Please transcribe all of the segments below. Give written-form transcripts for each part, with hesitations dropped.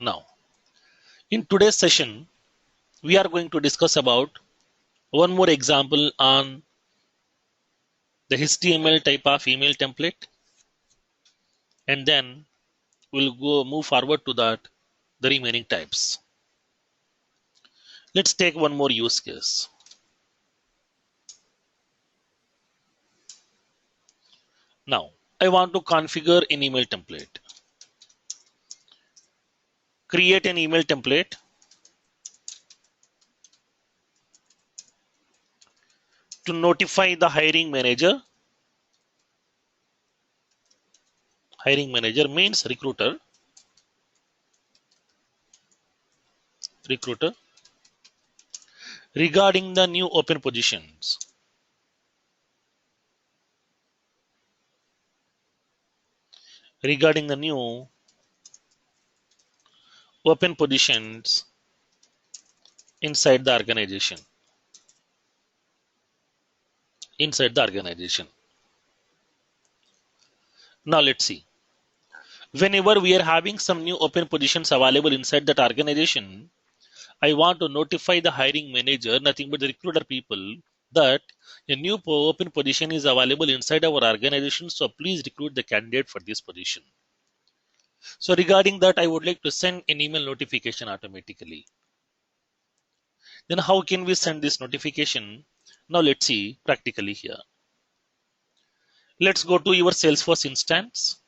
Now, in today's session, we are going to discuss about one more example on the HTML type of email template, and then we'll go move forward to the remaining types. Let's take one more use case. Now, I want to configure an email template. Create an email template to notify the hiring manager. Hiring manager means recruiter. Recruiter regarding the new open positions. Regarding the new open positions inside the organization. Inside the organization. Now let's see. Whenever we are having some new open positions available inside that organization, I want to notify the hiring manager, nothing but the recruiter people, that a new open position is available inside our organization. So please recruit the candidate for this position. So regarding that, I would like to send an email notification automatically. Then how can we send this notification? Now let's see practically here. Let's go to your Salesforce instance.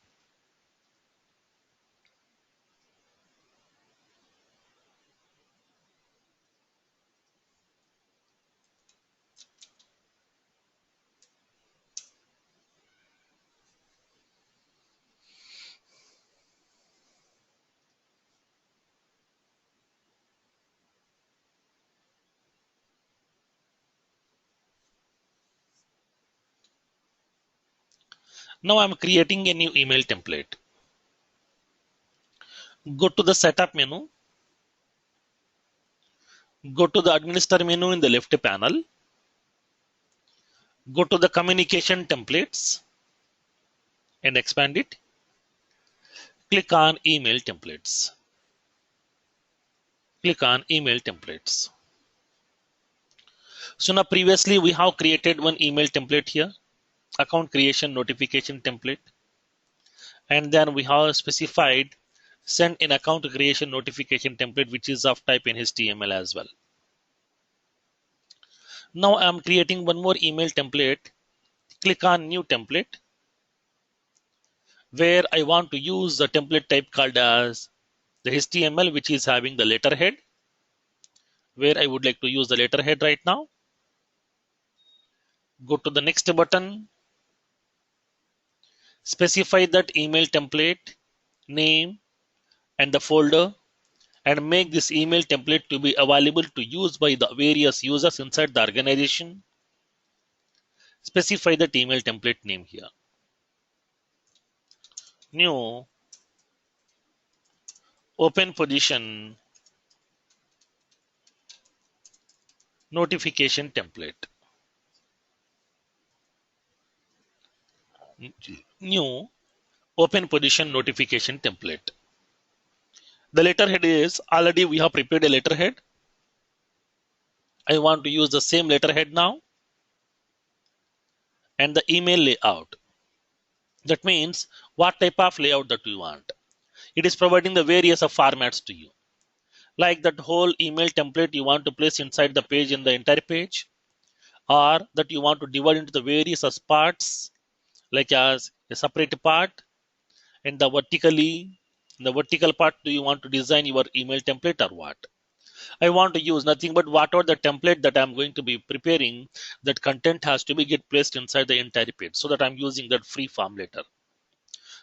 Now I'm creating a new email template. Go to the setup menu. Go to the administer menu in the left panel. Go to the communication templates and expand it. Click on email templates. Click on email templates. So now previously we have created one email template here, account creation notification template. And then we have specified send an account creation notification template, which is of type in HTML as well. Now I'm creating one more email template. Click on new template, where I want to use the template type called as the HTML, which is having the letterhead, where I would like to use the letterhead right now. Go to the next button, specify that email template name and the folder, and make this email template to be available to use by the various users inside the organization. Specify that email template name here. New open position notification template. New open position notification template. The letterhead is already we have prepared a letterhead. I want to use the same letterhead now. And the email layout. That means what type of layout that you want. It is providing the various of formats to you. Like that whole email template you want to place inside the page in the entire page, or that you want to divide into the various as parts, like as a separate part, and the vertical part, do you want to design your email template or what? I want to use nothing but whatever the template that I'm going to be preparing, that content has to be get placed inside the entire page, so that I'm using that free form later.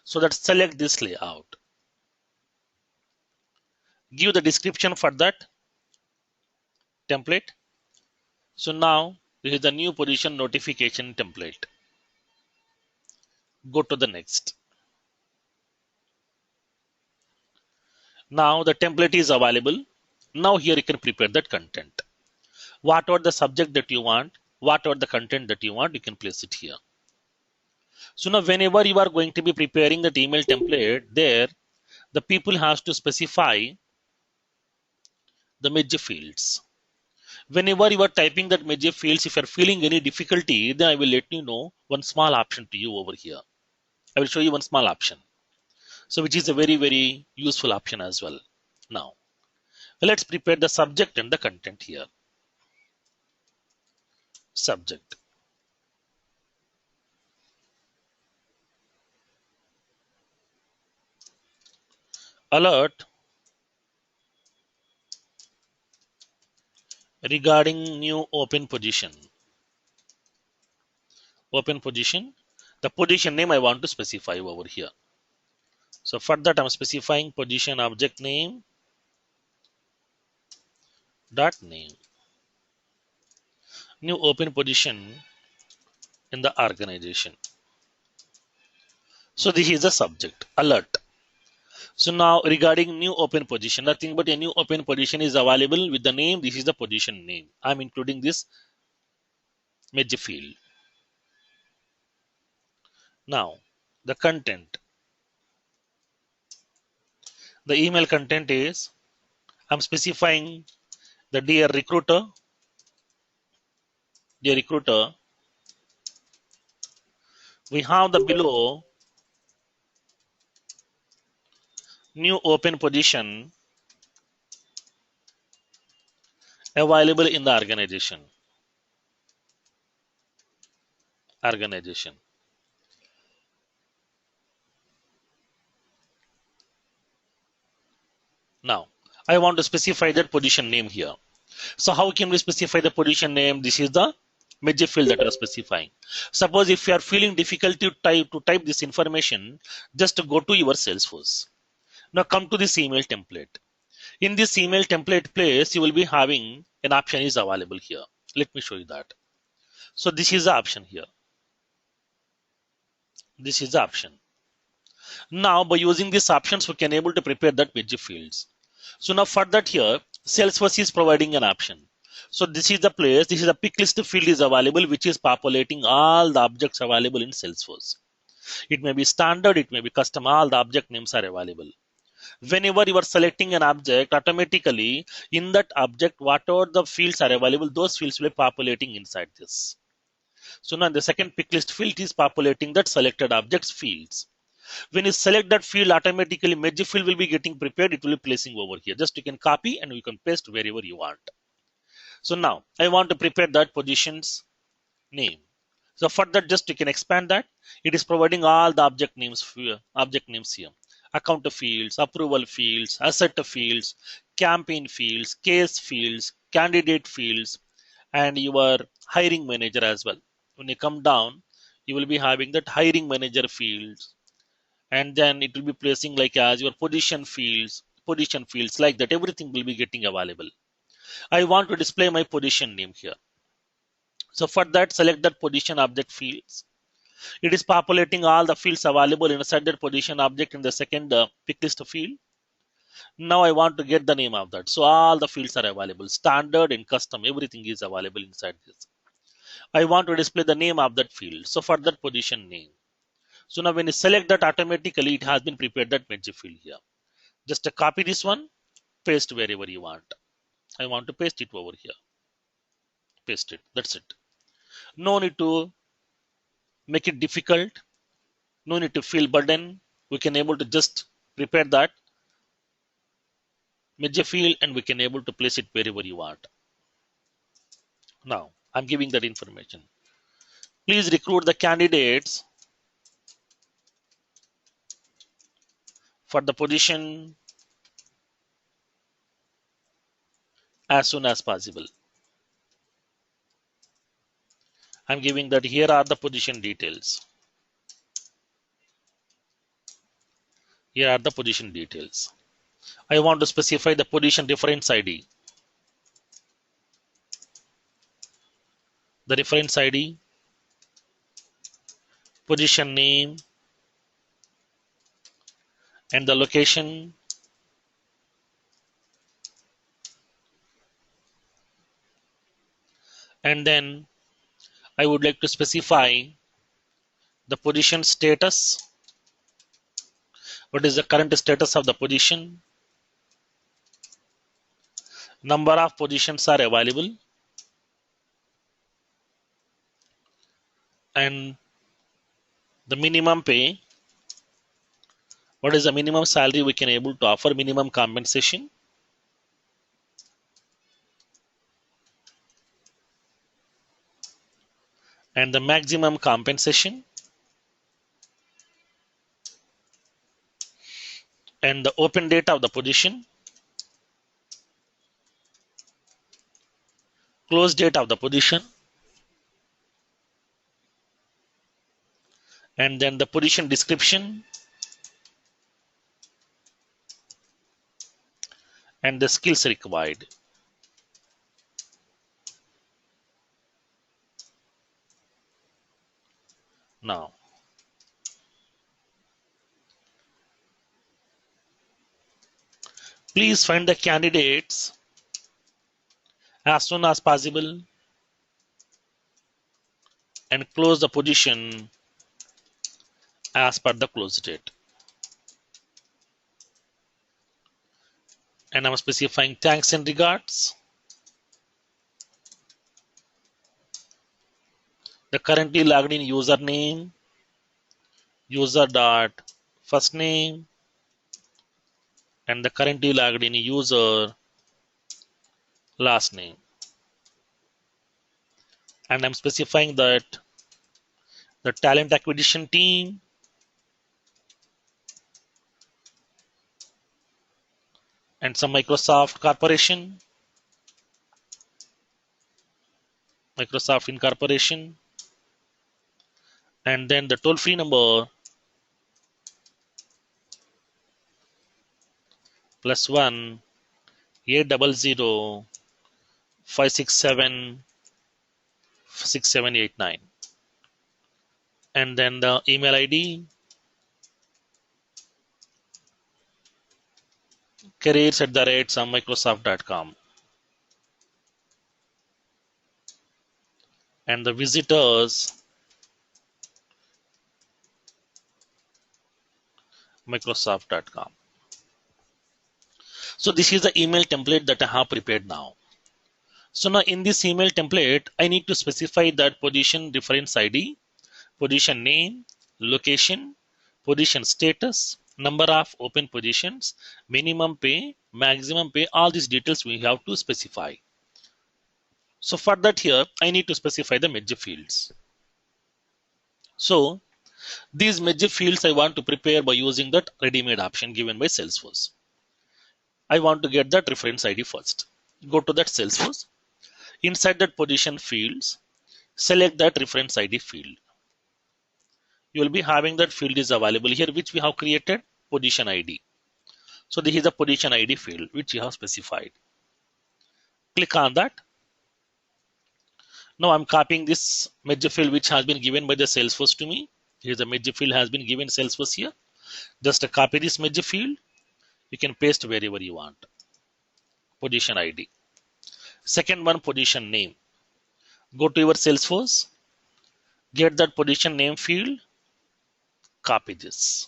So that select this layout. Give the description for that template. So now this is the new position notification template. Go to the next. Now the template is available. Now here you can prepare that content. Whatever the subject that you want, whatever the content that you want, you can place it here. So now whenever you are going to be preparing that email template, there the people has to specify the major fields. Whenever you are typing that major fields, if you are feeling any difficulty, then I will let you know one small option to you over here. I will show you one small option. So which is a very useful option as well. Now, let's prepare the subject and the content here. Subject. Alert regarding new open position. Open position. The position name I want to specify over here. So for that I'm specifying position object name dot name. New open position in the organization. So this is the subject. Alert. So now regarding new open position, nothing but a new open position is available with the name. This is the position name. I'm including this major field. Now the content. The email content is I'm specifying the dear recruiter, we have the below new open position available in the organization. Organization. Now I want to specify that position name here. So how can we specify the position name? This is the major field that we are specifying. Suppose if you are feeling difficult to type this information, just go to your Salesforce. Now come to this email template. In this email template place, you will be having an option is available here. Let me show you that. So this is the option here. This is the option. Now by using these options, we can able to prepare that major fields. So now for that here, Salesforce is providing an option. So this is the place, this is a pick list field is available, which is populating all the objects available in Salesforce. It may be standard, it may be custom, all the object names are available. Whenever you are selecting an object, automatically in that object, whatever the fields are available, those fields will be populating inside this. So now the second pick list field is populating that selected objects fields. When you select that field, automatically major field will be getting prepared. It will be placing over here. Just you can copy and you can paste wherever you want. So now I want to prepare that position's name. So for that, just you can expand that. It is providing all the object names here. Account fields, approval fields, asset fields, campaign fields, case fields, candidate fields, and your hiring manager as well. When you come down, you will be having that hiring manager fields, and then it will be placing like as your position fields like that. Everything will be getting available. I want to display my position name here. So for that, select that position object fields. It is populating all the fields available inside that position object in the second pick list field. Now I want to get the name of that. So all the fields are available. Standard and custom, everything is available inside this. I want to display the name of that field. So for that position name. So now when you select that, automatically it has been prepared that major field here. Just copy this one, paste wherever you want. I want to paste it over here. Paste it. That's it. No need to make it difficult. No need to feel burden. We can able to just prepare that major field and we can able to place it wherever you want. Now I'm giving that information. Please recruit the candidates for the position as soon as possible. I'm giving that here are the position details. Here are the position details. I want to specify the position reference ID. The reference ID, position name, and the location. And then I would like to specify the position status. What is the current status of the position? Number of positions are available, and the minimum pay. What is the minimum salary we can able to offer? Minimum compensation. And the maximum compensation. And the open date of the position. Close date of the position. And then the position description. And the skills required. Now, please find the candidates as soon as possible and close the position as per the close date. And I'm specifying thanks and regards. The currently logged in username, user dot first name, and the currently logged in user last name. And I'm specifying that the talent acquisition team, and some Microsoft Corporation, Microsoft Incorporation, and then the toll-free number +1 800 567 6789, and then the email ID careers@microsoft.com, and the visitors microsoft.com. So this is the email template that I have prepared now. So now in this email template, I need to specify that position reference ID, position name, location, position status, number of open positions, minimum pay, maximum pay, all these details we have to specify. So for that here, I need to specify the major fields. So these major fields I want to prepare by using that ready-made option given by Salesforce. I want to get that reference ID first. Go to that Salesforce. Inside that position fields, select that reference ID field. You will be having that field is available here, which we have created position ID. So this is the position ID field which you have specified. Click on that. Now I'm copying this major field which has been given by the Salesforce to me. Here the major field has been given Salesforce here. Just copy this major field. You can paste wherever you want. Position ID. Second one, position name. Go to your Salesforce. Get that position name field. Copy this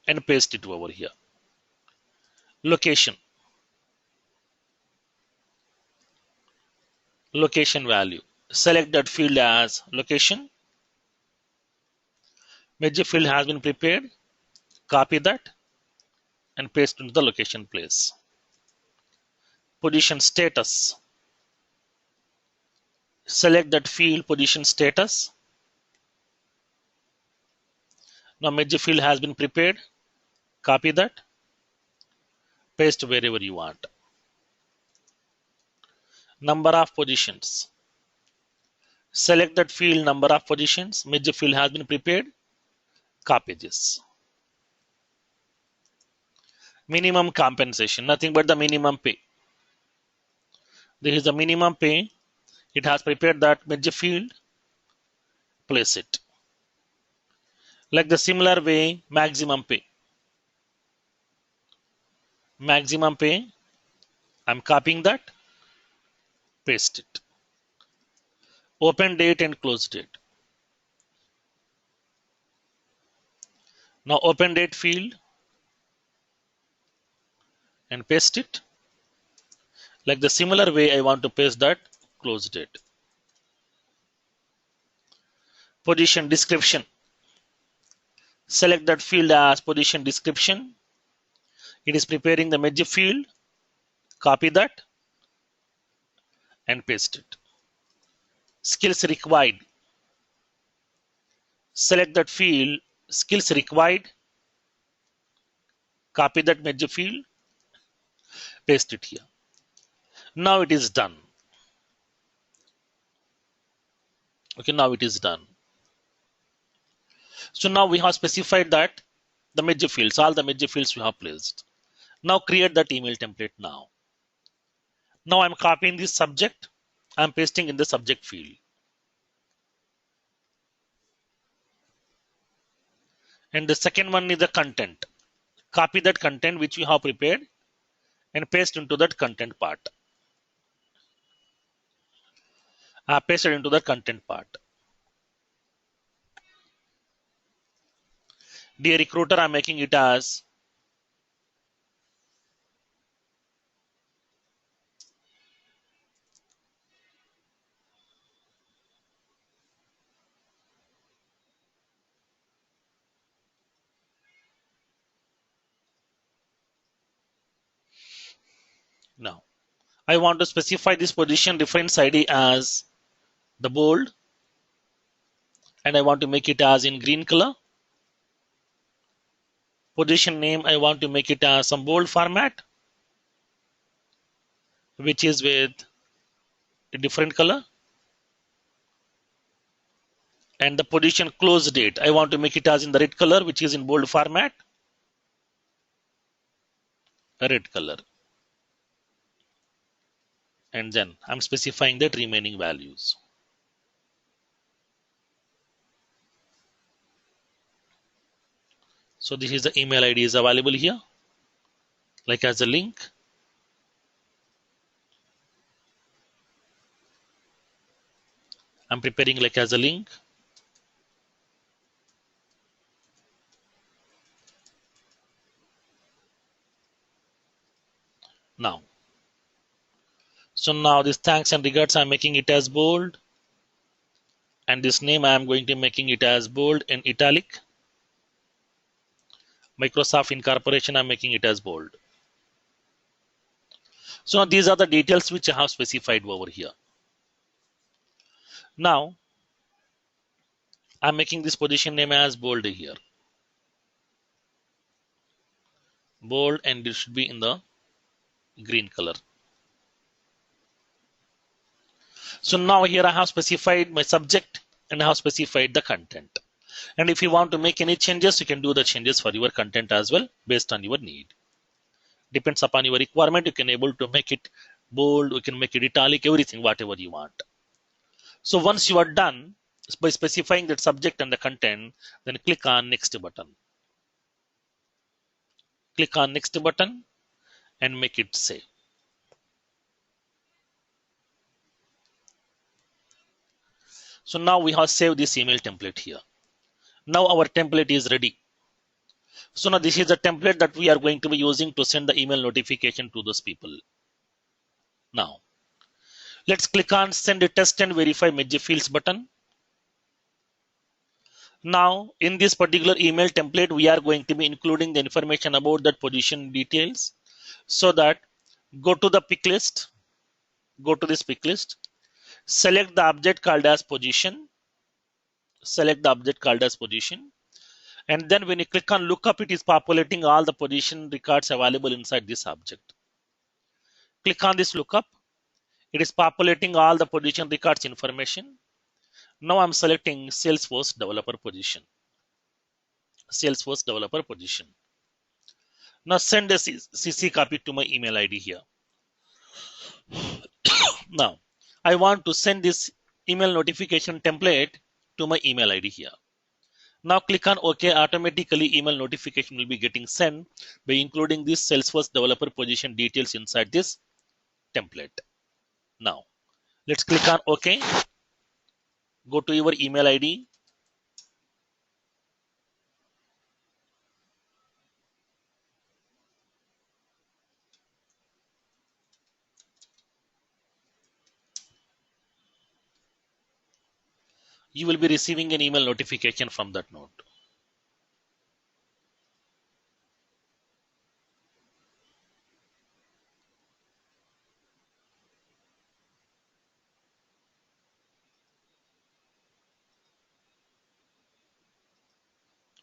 and paste it over here. Location. Location value. Select that field as location. Major field has been prepared. Copy that and paste into the location place. Position status. Select that field position status. Now major field has been prepared. Copy that. Paste wherever you want. Number of positions. Select that field number of positions. Major field has been prepared. Copy this. Minimum compensation. Nothing but the minimum pay. This is the minimum pay. It has prepared that major field. Place it. Like the similar way, maximum pay. Maximum pay. I'm copying that. Paste it. Open date and close date. Now open date field. and paste it. Like the similar way, I want to paste that close date. Position description. Select that field as position description. It is preparing the merge field. Copy that and paste it. Skills required. Select that field, skills required. Copy that merge field, paste it here. Now it is done. Okay, now it is done. So now we have specified that the merge fields, all the merge fields we have placed. Now create that email template now. Now I'm copying this subject. I'm pasting in the subject field. And the second one is the content. Copy that content which we have prepared and paste into that content part. Paste it into the content part. Dear recruiter, I'm making it as now. I want to specify this position reference ID as the bold, and I want to make it as in green color. Position name, I want to make it as some bold format, which is with a different color. And the position close date, I want to make it as in the red color, which is in bold format, a red color. And then I'm specifying the remaining values. So this is the email ID is available here, like as a link. I'm preparing like as a link. Now, so now this thanks and regards, I'm making it as bold. And this name, I'm going to making it as bold and italic. Microsoft Incorporation, I'm making it as bold. So these are the details which I have specified over here. Now, I'm making this position name as bold here. Bold, and it should be in the green color. So now here I have specified my subject and I have specified the content. And if you want to make any changes, you can do the changes for your content as well based on your need. Depends upon your requirement. You can able to make it bold, you can make it italic, everything, whatever you want. So once you are done by specifying that subject and the content, then click on next button. Click on next button and make it save. So now we have saved this email template here. Now our template is ready. So now this is the template that we are going to be using to send the email notification to those people. Now, let's click on send a test and verify merge fields button. Now, in this particular email template, we are going to be including the information about that position details. So that go to the pick list, go to this pick list, select the object called as position, select the object called as position. And then when you click on lookup, it is populating all the position records available inside this object. Click on this lookup. It is populating all the position records information. Now I'm selecting Salesforce developer position. Salesforce developer position. Now send a CC copy to my email ID here. Now I want to send this email notification template to my email ID here. Now click on OK. Automatically email notification will be getting sent by including this Salesforce developer position details inside this template. Now let's click on OK. Go to your email ID. you will be receiving an email notification from that node.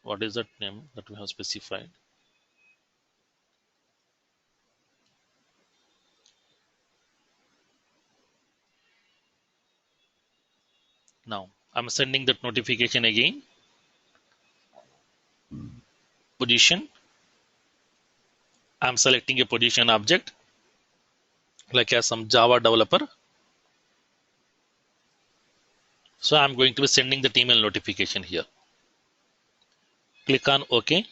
What is that name that we have specified? Now I'm sending that notification again. Position. I'm selecting a position object like as some Java developer. So I'm going to be sending the email notification here. Click on OK.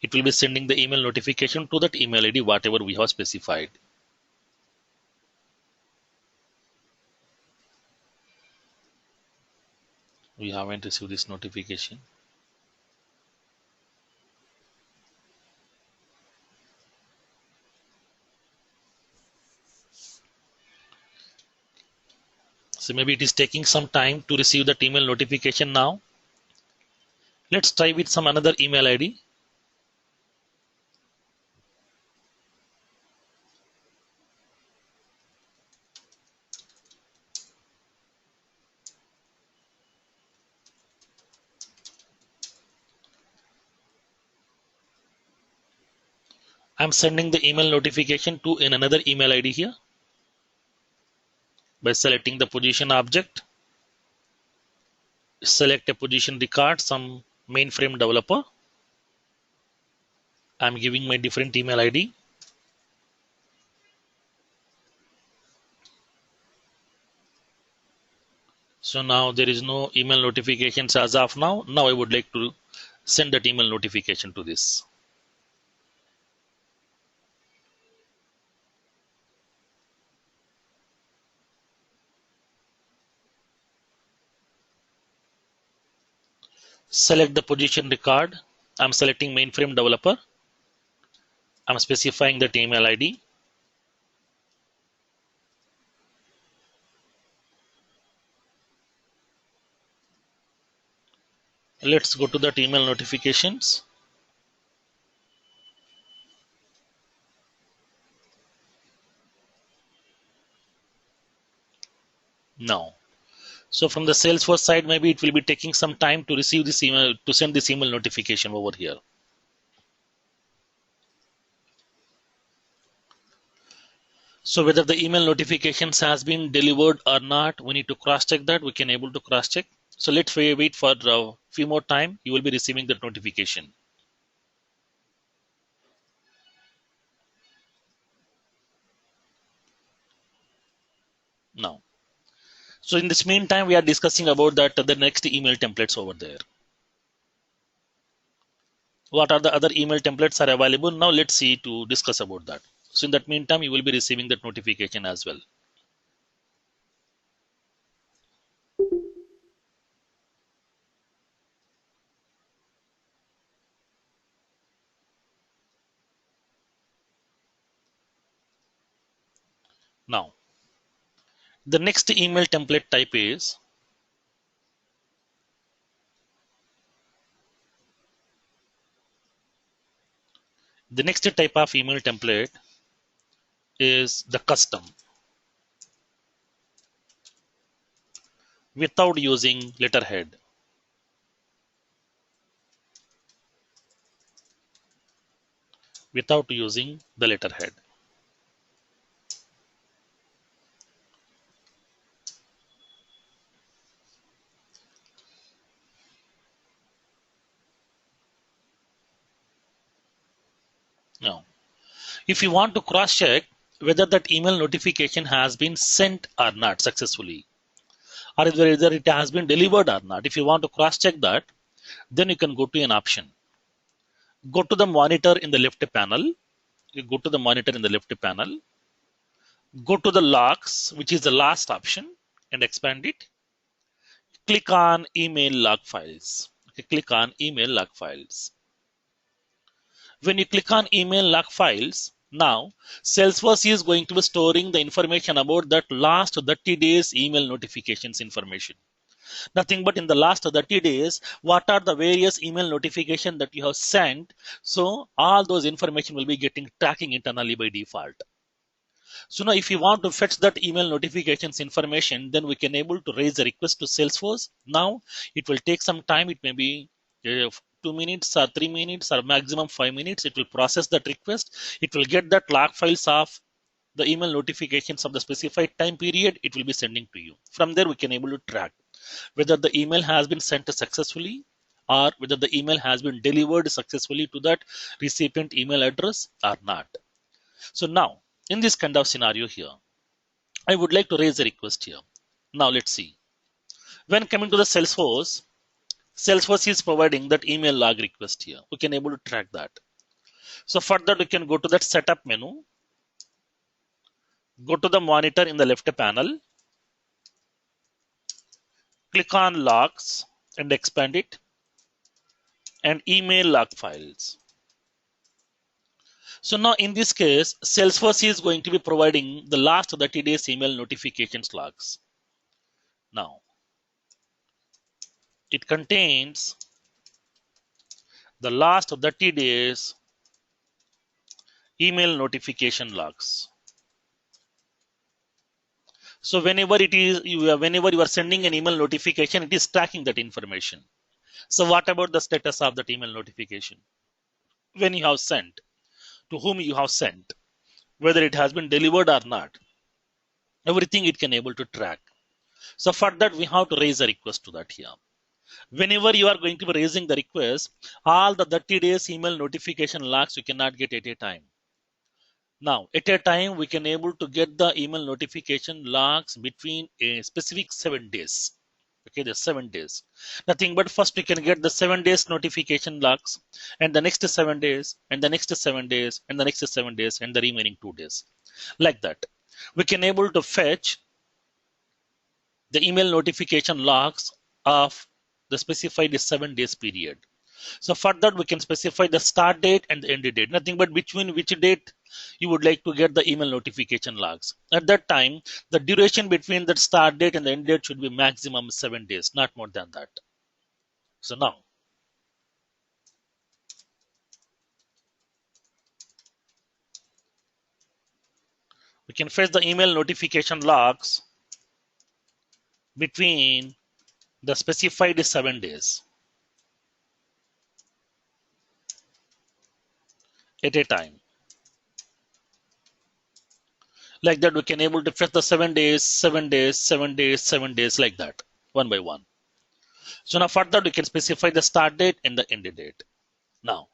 It will be sending the email notification to that email ID, whatever we have specified. We haven't received this notification. So maybe it is taking some time to receive that email notification now. Let's try with some another email ID. I'm sending the email notification to in another email ID here by selecting the position object. Select a position record, some mainframe developer. I'm giving my different email ID. So now there is no email notifications as of now. Now I would like to send that email notification to this. Select the position record. I'm selecting mainframe developer. I'm specifying that email ID. Let's go to that email notifications. Now, so from the Salesforce side, maybe it will be taking some time to receive this email, to send this email notification over here. So whether the email notifications has been delivered or not, we need to cross check that. We can able to cross check. So let's wait for a few more time. You will be receiving that notification. Now, so in this meantime, we are discussing about that the next email templates over there. What are the other email templates are available? Now let's see to discuss about that. So in that meantime, you will be receiving that notification as well. Now, the next email template type is the next type of email template is the custom without using letterhead. Without using the letterhead. Now, if you want to cross check whether that email notification has been sent or not successfully, or whether it has been delivered or not, if you want to cross check that, then you can go to an option. Go to the monitor in the left panel. You go to the monitor in the left panel. Go to the logs, which is the last option, and expand it. Click on email log files. Okay, click on email log files. When you click on email log files, now Salesforce is going to be storing the information about that last 30 days email notifications information. Nothing but in the last 30 days, what are the various email notification that you have sent. So all those information will be getting tracking internally by default. So now if you want to fetch that email notifications information, then we can able to raise a request to Salesforce. Now it will take some time. It may be 2 minutes or 3 minutes or maximum 5 minutes. It will process that request. It will get that log files of the email notifications of the specified time period. It will be sending to you. From there, we can able to track whether the email has been sent successfully or whether the email has been delivered successfully to that recipient email address or not. So now, in this kind of scenario here, I would like to raise a request here. Now let's see. When coming to the Salesforce, Salesforce is providing that email log request here. We can able to track that. So for that, we can go to that setup menu, go to the monitor in the left panel, click on logs and expand it, and email log files. So now in this case, Salesforce is going to be providing the last 30 days email notifications logs. Now, it contains the last 30 days email notification logs. So whenever you are sending an email notification, it is tracking that information. So what about the status of that email notification? When you have sent, to whom you have sent, whether it has been delivered or not, everything it can able to track. So for that, we have to raise a request to that here. Whenever you are going to be raising the request, all the 30 days email notification logs you cannot get at a time. Now, at a time, we can able to get the email notification logs between a specific 7 days. Okay, there's 7 days. Nothing but first we can get the 7 days notification logs, and the next 7 days, and the next 7 days, and the next 7 days, and the remaining 2 days. Like that. We can able to fetch the email notification logs of the specified 7 days period. So for that, we can specify the start date and the end date. Nothing but between which date you would like to get the email notification logs. At that time, the duration between the start date and the end date should be maximum 7 days, not more than that. So now, we can fetch the email notification logs between the specified 7 days at a time. Like that, we can able to fetch the 7 days, 7 days, 7 days, 7 days, like that, one by one. So now further, we can specify the start date and the end date. Now,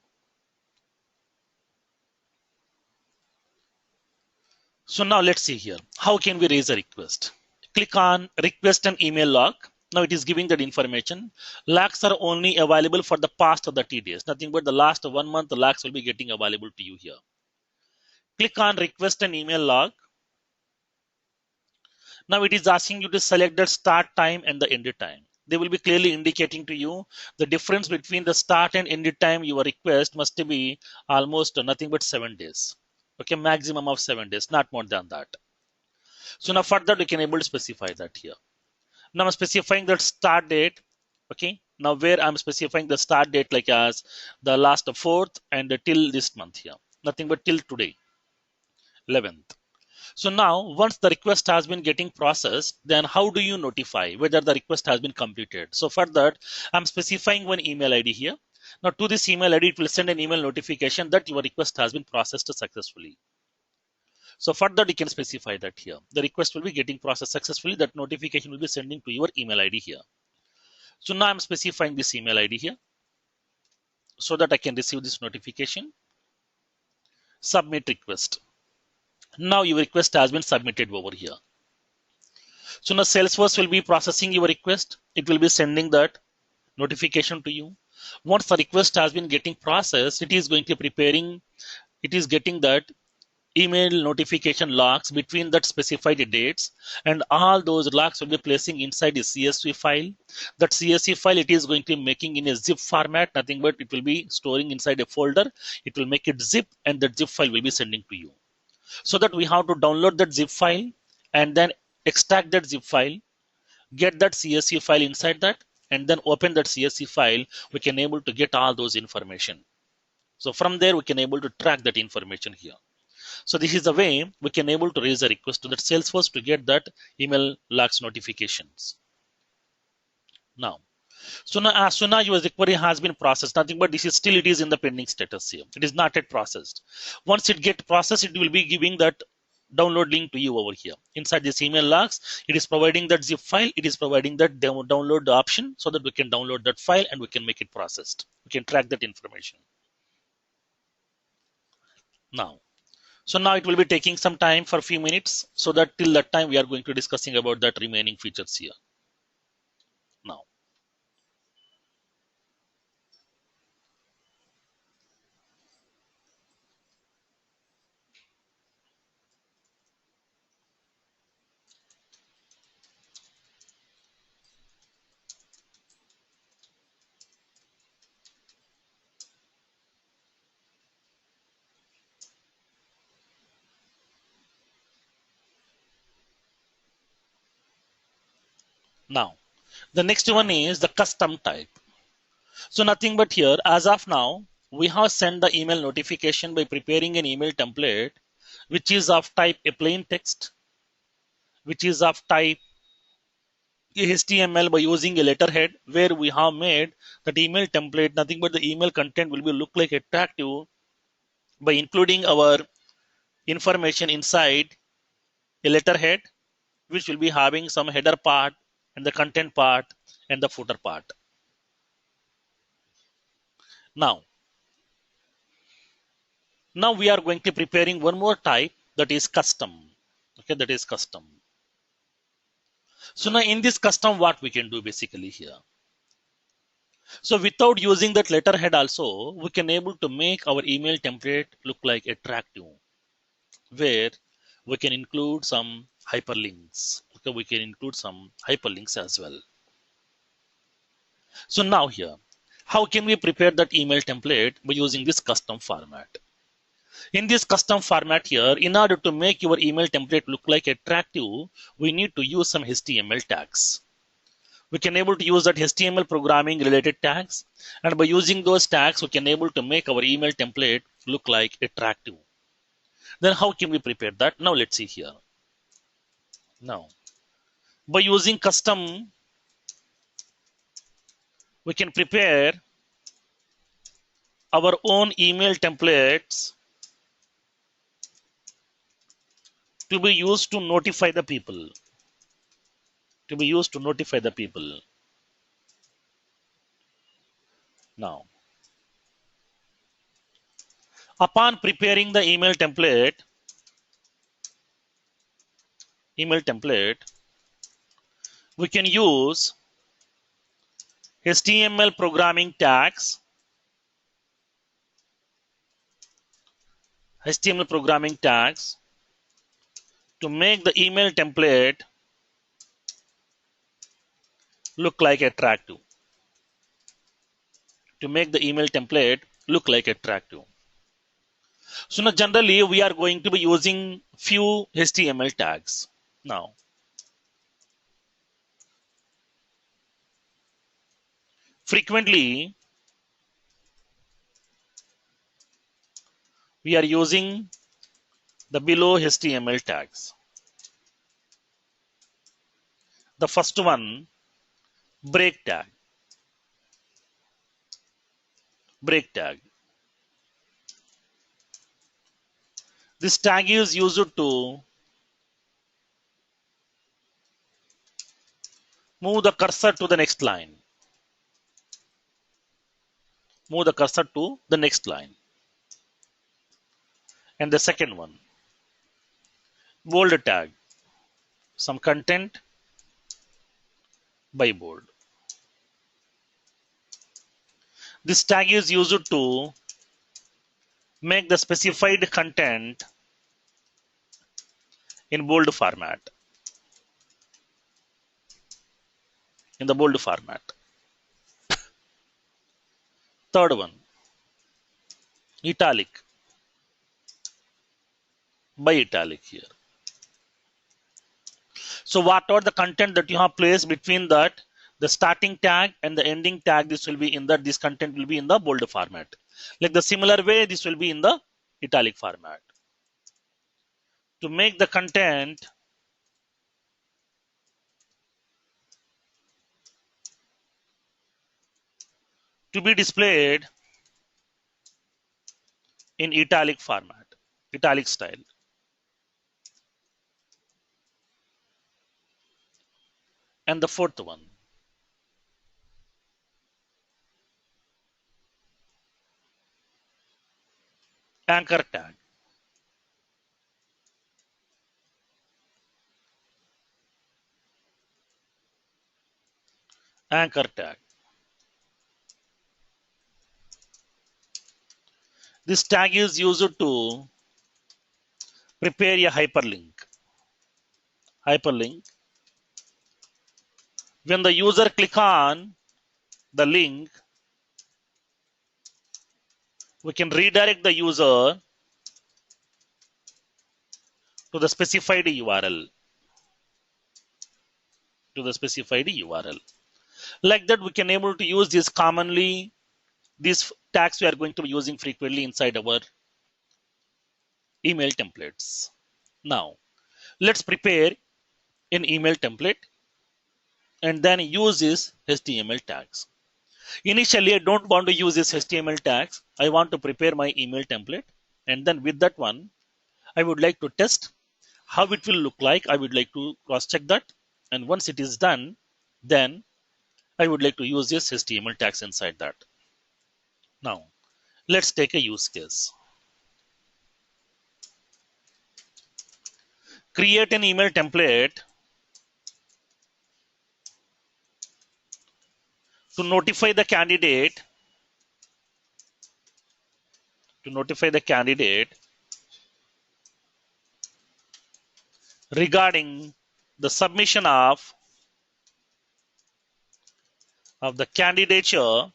so now let's see here. How can we raise a request? Click on request an email log. Now it is giving that information. Logs are only available for the past 30 days. Nothing but the last 1 month, the logs will be getting available to you here. Click on request an email log. Now it is asking you to select the start time and the end time. They will be clearly indicating to you the difference between the start and end time your request must be almost nothing but 7 days. Okay, maximum of 7 days, not more than that. So now further we can able to specify that here. Now I'm specifying the start date. Okay, now where I'm specifying the start date like as the last 4th and till this month here. Nothing but till today, 11th. So now once the request has been getting processed, then how do you notify whether the request has been completed? So for that, I'm specifying one email ID here. Now to this email ID, it will send an email notification that your request has been processed successfully. So for that, you can specify that here. The request will be getting processed successfully. That notification will be sending to your email ID here. So now I'm specifying this email ID here so that I can receive this notification. Submit request. Now your request has been submitted over here. So now Salesforce will be processing your request. It will be sending that notification to you. Once the request has been getting processed, it is going to be preparing, it is getting that email notification logs between that specified dates, and all those logs will be placing inside a CSV file. That CSV file it is going to be making in a zip format, nothing but it will be storing inside a folder. It will make it zip, and that zip file will be sending to you. So that we have to download that zip file and then extract that zip file, get that CSV file inside that, and then open that CSV file, we can able to get all those information. So from there, we can able to track that information here. So this is the way we can able to raise a request to that Salesforce to get that email logs notifications. Now, so now your query has been processed. Nothing but this is still it is in the pending status here. It is not yet processed. Once it get processed, it will be giving that download link to you over here. Inside this email logs, it is providing that zip file. It is providing that download option so that we can download that file and we can make it processed. We can track that information. Now, so now it will be taking some time for a few minutes, so that till that time we are going to discussing about that remaining features here. Now, now the next one is the custom type. So nothing but here, as of now, we have sent the email notification by preparing an email template, which is of type a plain text, which is of type HTML by using a letterhead, where we have made that email template. Nothing but the email content will be look like attractive by including our information inside a letterhead, which will be having some header part and the content part and the footer part. Now, now we are going to preparing one more type, that is custom. Okay, that is custom. So now in this custom, what we can do basically here. So without using that letterhead also, we can able to make our email template look like attractive, where we can include some hyperlinks. Okay, we can include some hyperlinks as well. So now here, how can we prepare that email template by using this custom format? In this custom format here, in order to make your email template look like attractive, we need to use some HTML tags. We can able to use that HTML programming related tags, and by using those tags, we can able to make our email template look like attractive. Then how can we prepare that? Now let's see here. Now, by using custom, we can prepare our own email templates to be used to notify the people. To be used to notify the people. Now, upon preparing the email template, we can use HTML programming tags, to make the email template look like attractive. To make the email template look like attractive. So now generally we are going to be using few HTML tags. Now, frequently we are using the below HTML tags. The first one, break tag. Break tag. This tag is used to move the cursor to the next line. Move the cursor to the next line. And the second one, bold tag. Some content by bold. This tag is used to make the specified content in bold format. In the bold format. Third one, italic. By italic here. So whatever the content that you have placed between that, the starting tag and the ending tag, this will be in that, this content will be in the bold format. Like the similar way, this will be in the italic format. To make the content to be displayed in italic format, italic style. And the fourth one, anchor tag. Anchor tag. This tag is used to prepare a hyperlink. Hyperlink. When the user click on the link, we can redirect the user to the specified URL. To the specified URL. Like that, we can able to use this commonly. These tags we are going to be using frequently inside our email templates. Now, let's prepare an email template and then use these HTML tags. Initially, I don't want to use these HTML tags. I want to prepare my email template. And then with that one, I would like to test how it will look like. I would like to cross check that. And once it is done, then I would like to use this HTML tags inside that. Now, let's take a use case. Create an email template to notify the candidate regarding the submission of the candidature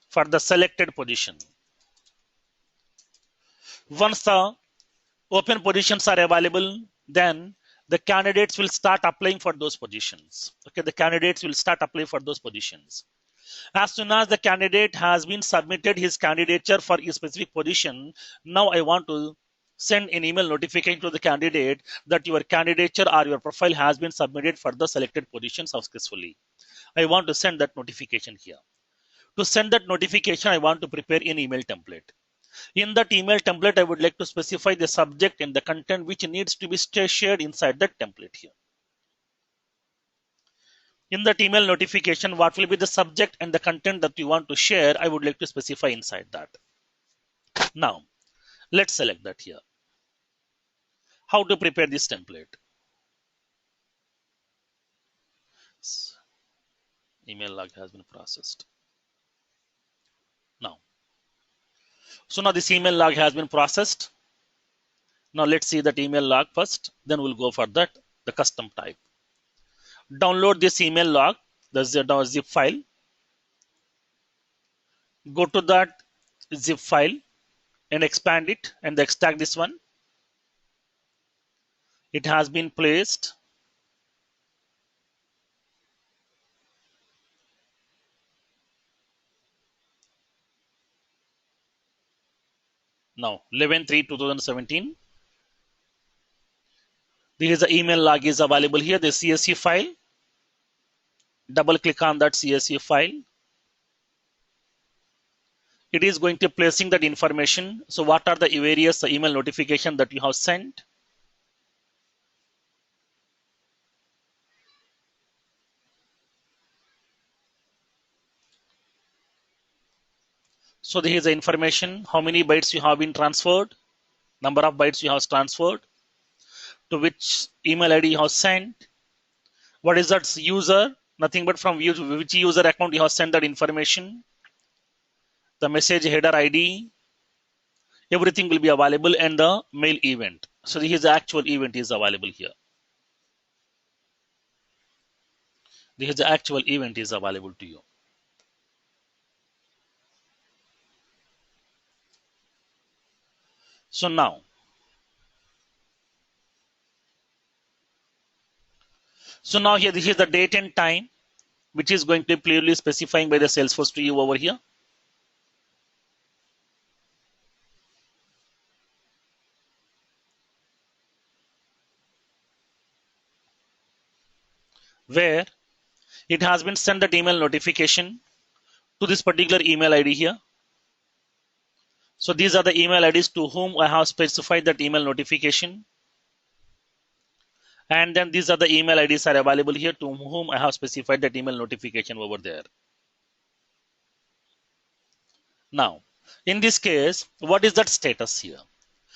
for the selected position. Once the open positions are available, then the candidates will start applying for those positions. Okay, the candidates will start applying for those positions. As soon as the candidate has been submitted his candidature for a specific position, now I want to send an email notification to the candidate that your candidature or your profile has been submitted for the selected position successfully. I want to send that notification here. To send that notification, I want to prepare an email template. In that email template, I would like to specify the subject and the content which needs to be shared inside that template here. In that email notification, what will be the subject and the content that you want to share, I would like to specify inside that. Now, let's select that here. How to prepare this template? Email log has been processed. Now this email log has been processed. Now let's see that email log first, then we'll go for that, the custom type. Download this email log, the zip file. Go to that zip file and expand it and extract this one. It has been placed. Now 11/3/2017. This is the email log is available here, the CSV file. Double click on that CSV file. It is going to placing that information. So what are the various email notification that you have sent? So this is the information, how many bytes you have been transferred, number of bytes you have transferred, to which email ID you have sent, what is that user, nothing but from which user account you have sent that information, the message header ID, everything will be available, and the mail event. So this is the actual event is available here. This is the actual event is available to you. So now So now here, this is the date and time, which is going to be clearly specifying by the Salesforce to you over here. Where it has been sent that email notification to this particular email ID here. So these are the email IDs to whom I have specified that email notification. And then these are the email IDs are available here to whom I have specified that email notification over there. Now, in this case, what is that status here?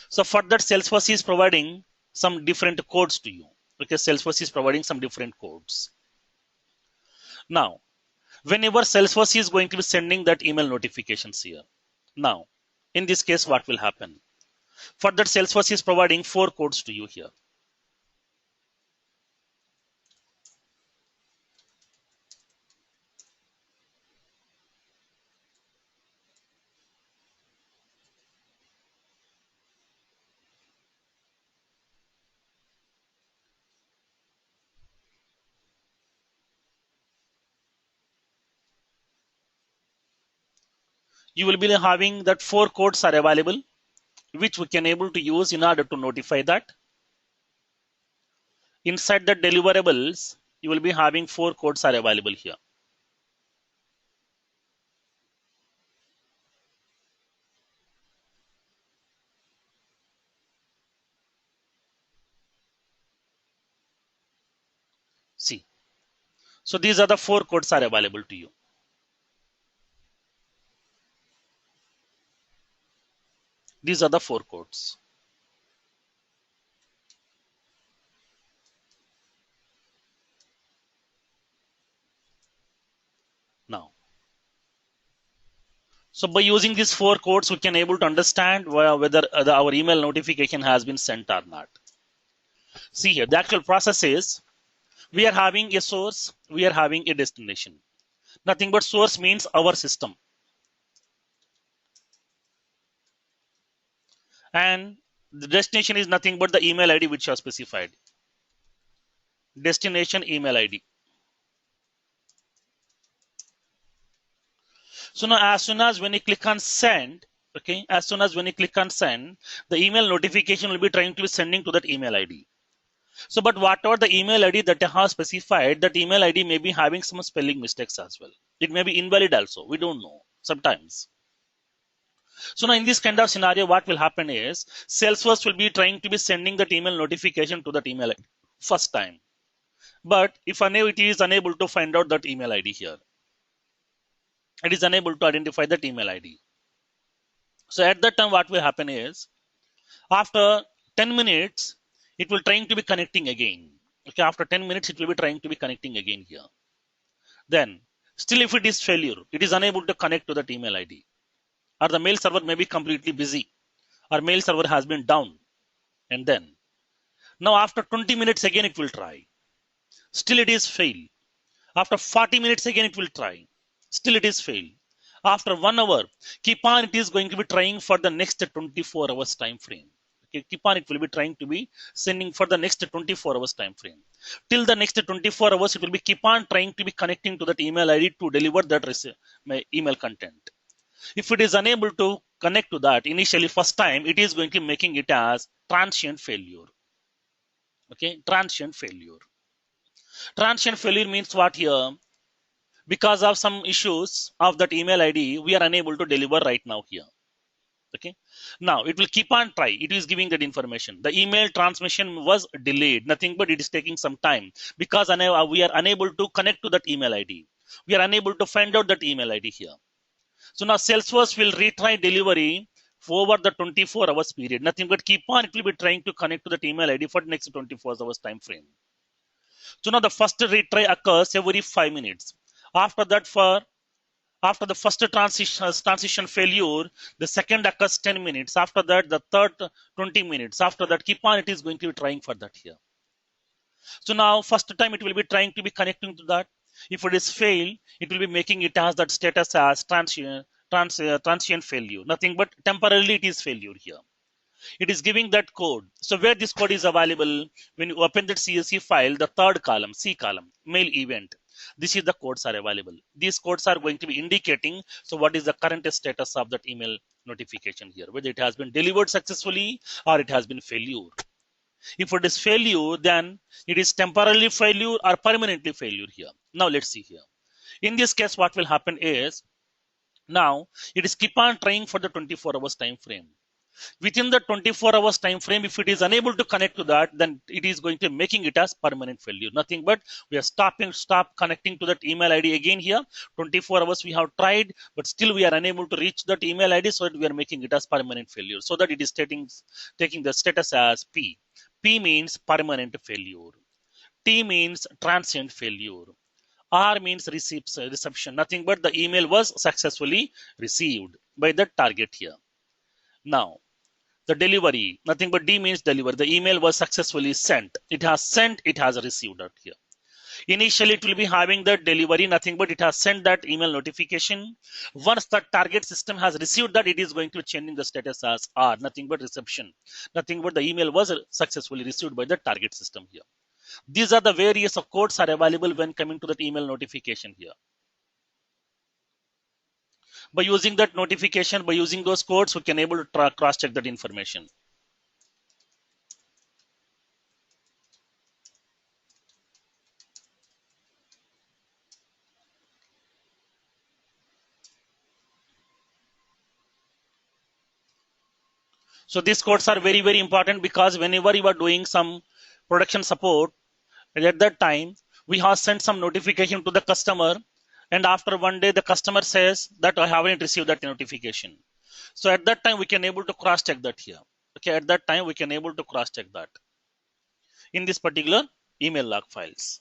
So for that, Salesforce is providing some different codes to you. Okay, Salesforce is providing some different codes. Now, whenever Salesforce is going to be sending that email notifications here. Now, in this case, what will happen? For that, Salesforce is providing 4 codes to you here. You will be having that 4 codes are available, which we can able to use in order to notify that. Inside the deliverables, you will be having 4 codes are available here. See, so these are the 4 codes are available to you. These are the 4 codes. Now, so by using these 4 codes, we can able to understand whether our email notification has been sent or not. See here, the actual process is we are having a source, we are having a destination. Nothing but source means our system. And the destination is nothing but the email ID which you have specified. Destination email ID. So now as soon as when you click on send, okay, as soon as when you click on send, the email notification will be trying to be sending to that email ID. So, but whatever the email ID that I have specified, that email ID may be having some spelling mistakes as well. It may be invalid also. We don't know sometimes. So now in this kind of scenario, what will happen is Salesforce will be trying to be sending that email notification to that email ID first time. But if it is unable to find out that email ID here, it is unable to identify that email ID. So at that time, what will happen is after 10 minutes, it will trying to be connecting again. Okay, after 10 minutes, it will be trying to be connecting again here. Then still if it is failure, it is unable to connect to that email ID. Or the mail server may be completely busy. Or mail server has been down. And then now after 20 minutes again it will try. Still it is fail. After 40 minutes again it will try. Still it is fail. After 1 hour, keep on it is going to be trying for the next 24 hours time frame. Okay, keep on it will be trying to be sending for the next 24 hours time frame. Till the next 24 hours, it will be keep on trying to be connecting to that email ID to deliver that email content. If it is unable to connect to that initially first time, it is going to be making it as transient failure. Okay, transient failure. Transient failure means what here? Because of some issues of that email ID, we are unable to deliver right now here. Okay, now it will keep on try. It is giving that information. The email transmission was delayed, nothing but it is taking some time because we are unable to connect to that email ID. We are unable to find out that email ID here. So now Salesforce will retry delivery for over the 24 hours period. Nothing but keep on, it will be trying to connect to that email ID for the next 24 hours time frame. So now the first retry occurs every 5 minutes. After that, after the first transition failure, the second occurs 10 minutes. After that, the third 20 minutes. After that, keep on, it is going to be trying for that here. So now, first time it will be trying to be connecting to that. If it is fail, it will be making it as that status as transient failure. Nothing but temporarily it is failure here. It is giving that code. So where this code is available, when you open that CSV file, the third column, C column, mail event, this is the codes are available. These codes are going to be indicating, so what is the current status of that email notification here, whether it has been delivered successfully or it has been failure. If it is failure, then it is temporarily failure or permanently failure here. Now let's see here. In this case, what will happen is, now it is keep on trying for the 24 hours time frame. Within the 24 hours time frame, if it is unable to connect to that, then it is going to making it as permanent failure. Nothing but we are stop connecting to that email ID again here. 24 hours we have tried, but still we are unable to reach that email ID, so that we are making it as permanent failure, so that it is taking the status as P. P means permanent failure. T means transient failure. R means reception. Nothing but the email was successfully received by the target here. Now, the delivery, nothing but D means deliver. The email was successfully sent. It has sent, it has received it here. Initially, it will be having the delivery, nothing but it has sent that email notification. Once the target system has received that, it is going to be changing the status as R, nothing but reception. Nothing but the email was successfully received by the target system here. These are the various codes are available when coming to that email notification here. By using that notification, by using those codes, we can able to cross check that information. So these codes are very, very important, because whenever you are doing some production support, at that time we have sent some notification to the customer, and after one day the customer says that I haven't received that notification. So at that time we can able to cross check that here. Okay, at that time we can able to cross check that in this particular email log files.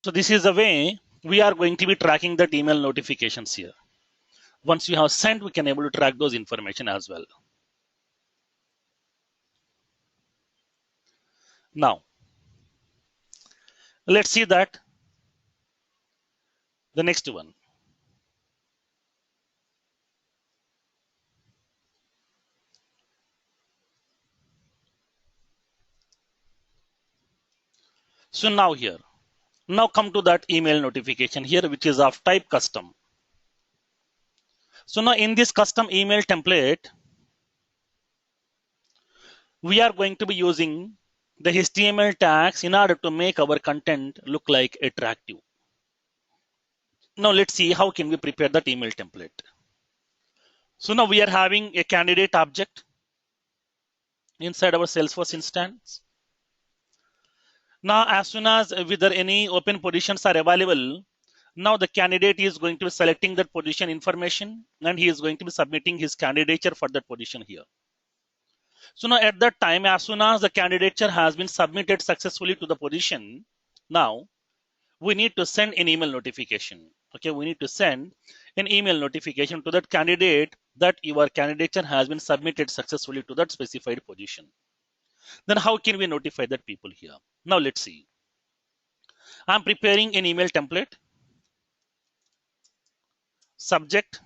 So this is the way we are going to be tracking that email notifications here. Once you have sent, we can able to track those information as well. Now, let's see that the next one. So now here, now come to that email notification here, which is of type custom. So now in this custom email template, we are going to be using the HTML tags in order to make our content look like attractive. Now let's see how can we prepare that email template. So now we are having a candidate object inside our Salesforce instance. Now, as soon as whether any open positions are available, now the candidate is going to be selecting that position information, and he is going to be submitting his candidature for that position here. So now at that time, as soon as the candidature has been submitted successfully to the position, now we need to send an email notification. Okay, we need to send an email notification to that candidate that your candidature has been submitted successfully to that specified position. Then how can we notify that people here? Now let's see. I'm preparing an email template. Subject,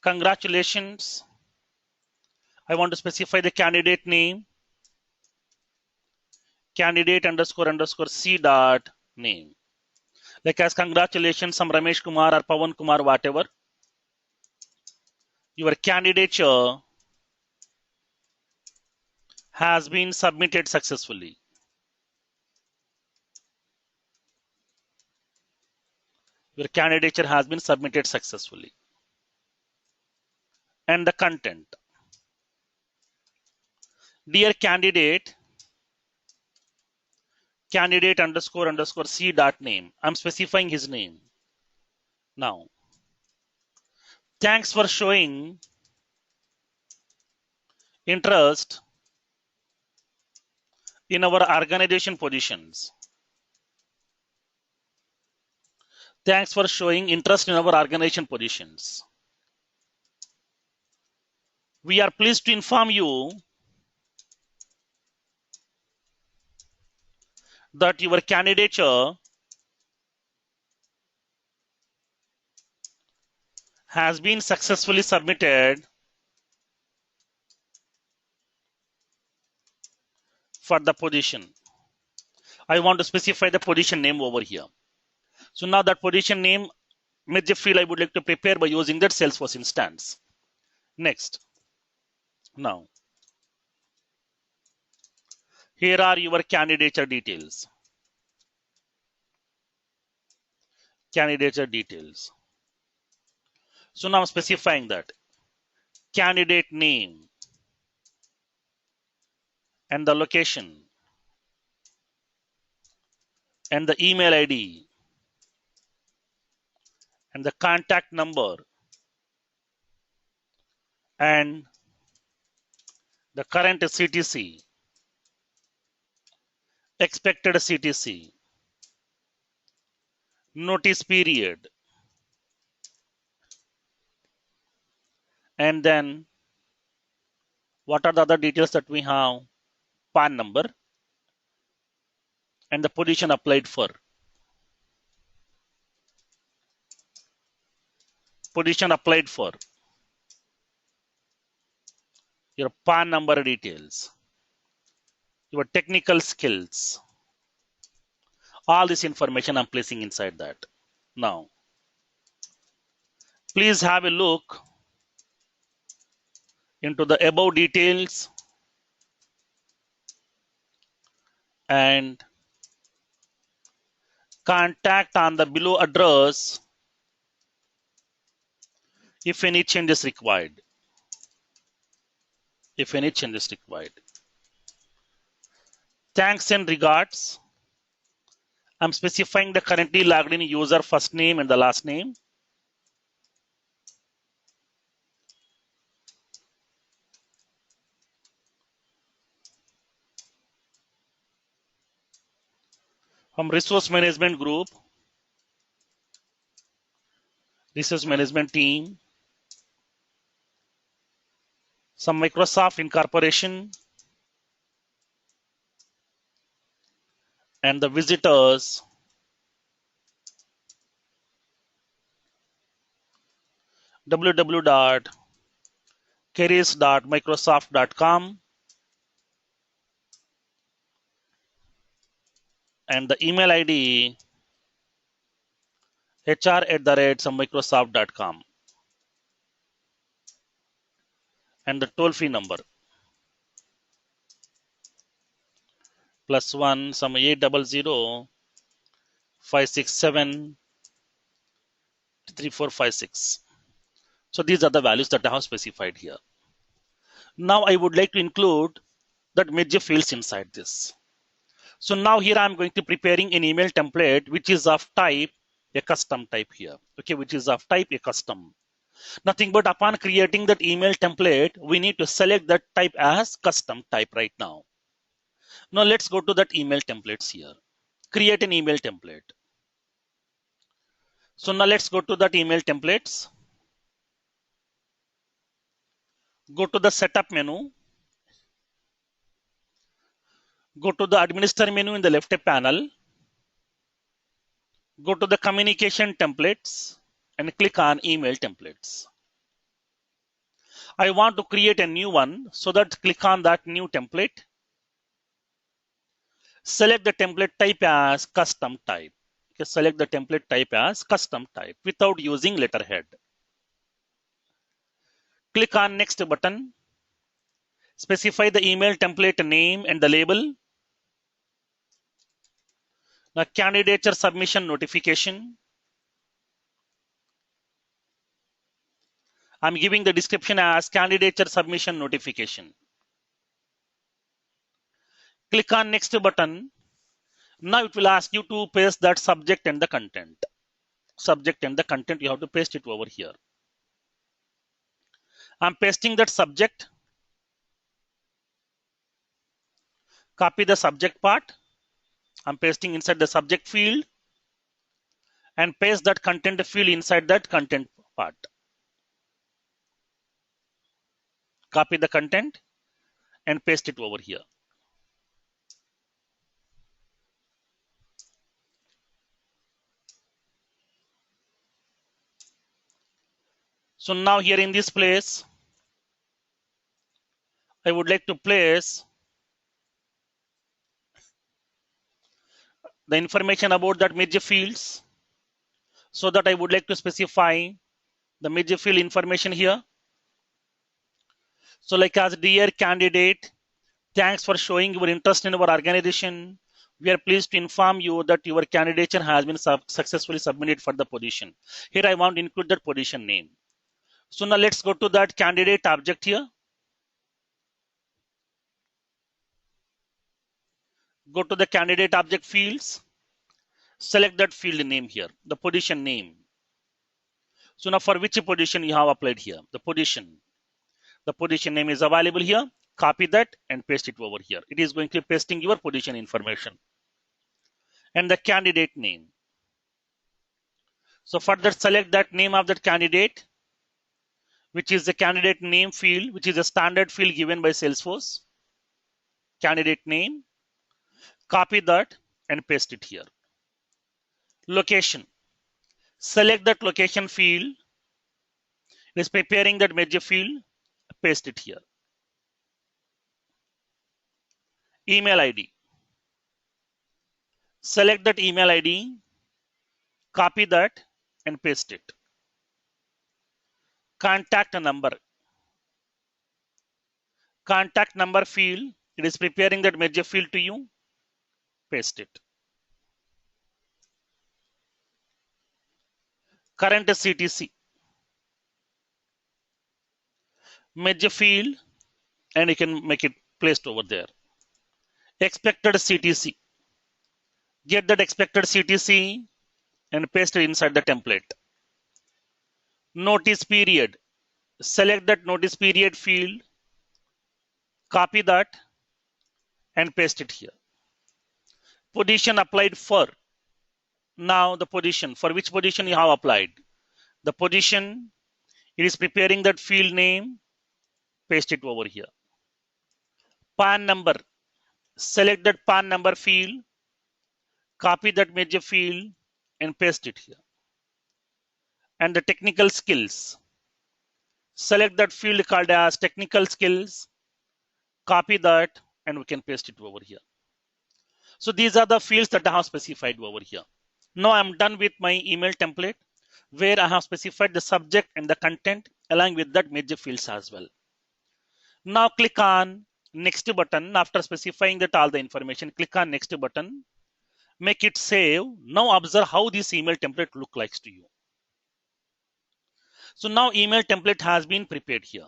congratulations. I want to specify the candidate name, candidate underscore underscore C dot name. Like as congratulations, some Ramesh Kumar or Pawan Kumar, whatever. Your candidature has been submitted successfully. Your candidature has been submitted successfully. And the content. Dear candidate, candidate underscore underscore C dot name. I'm specifying his name. Now, thanks for showing interest in our organization positions. Thanks for showing interest in our organization positions. We are pleased to inform you that your candidature has been successfully submitted for the position. I want to specify the position name over here. So now that position name major field I would like to prepare by using that Salesforce instance. Next. Now, here are your candidature details. Candidature details. So now I'm specifying that candidate name and the location and the email ID and the contact number and the current CTC, expected CTC, notice period, and then what are the other details that we have? PAN number and the position applied for. Position applied for. Your PAN number details, your technical skills. All this information I'm placing inside that. Now, please have a look into the above details and contact on the below address if any change is required. If any change is required. Thanks and regards. I'm specifying the currently logged in user first name and the last name. From resource management group, resource management team, some Microsoft incorporation, and the visitors www.careers.microsoft.com and the email ID hr@microsoft.com and the toll-free number +1 some 800-567-3456. So these are the values that I have specified here. Now I would like to include that major fields inside this. So now here I'm going to preparing an email template which is of type a custom type here. Okay, which is of type a custom. Nothing but upon creating that email template, we need to select that type as custom type right now. Now let's go to that email templates here. Create an email template. So now let's go to that email templates. Go to the setup menu. Go to the administer menu in the left panel. Go to the communication templates and click on email templates. I want to create a new one, so that click on that new template. Select the template type as custom type. Okay, select the template type as custom type without using letterhead. Click on next button. Specify the email template name and the label. Now candidature submission notification. I'm giving the description as candidature submission notification. Click on next button. Now it will ask you to paste that subject and the content. Subject and the content, you have to paste it over here. I'm pasting that subject. Copy the subject part. I'm pasting inside the subject field and paste that content field inside that content part. Copy the content and paste it over here. So now here in this place, I would like to place the information about that major fields, so that I would like to specify the major field information here. So like as dear candidate, thanks for showing your interest in our organization. We are pleased to inform you that your candidature has been successfully submitted for the position. Here I want to include that position name. So now let's go to that candidate object here. Go to the candidate object fields. Select that field name here, the position name. So now for which position you have applied here? The position. The position name is available here. Copy that and paste it over here. It is going to be pasting your position information and the candidate name. So further select that name of that candidate, which is the candidate name field, which is a standard field given by Salesforce. Candidate name. Copy that and paste it here. Location. Select that location field. It is preparing that major field. Paste it here. Email ID. Select that email ID. Copy that and paste it. Contact number. Contact number field. It is preparing that major field to you. Paste it. Current CTC. Major field, and you can make it placed over there. Expected CTC. Get that expected CTC and paste it inside the template. Notice period. Select that notice period field. Copy that and paste it here. Position applied for. Now the position. For which position you have applied? The position. It is preparing that field name. Paste it over here. PAN number. Select that PAN number field. Copy that major field and paste it here. And the technical skills. Select that field called as technical skills. Copy that and we can paste it over here. So these are the fields that I have specified over here. Now I'm done with my email template where I have specified the subject and the content along with that major fields as well. Now click on next button. After specifying that all the information, click on next button. Make it save. Now observe how this email template look like to you. So now email template has been prepared here.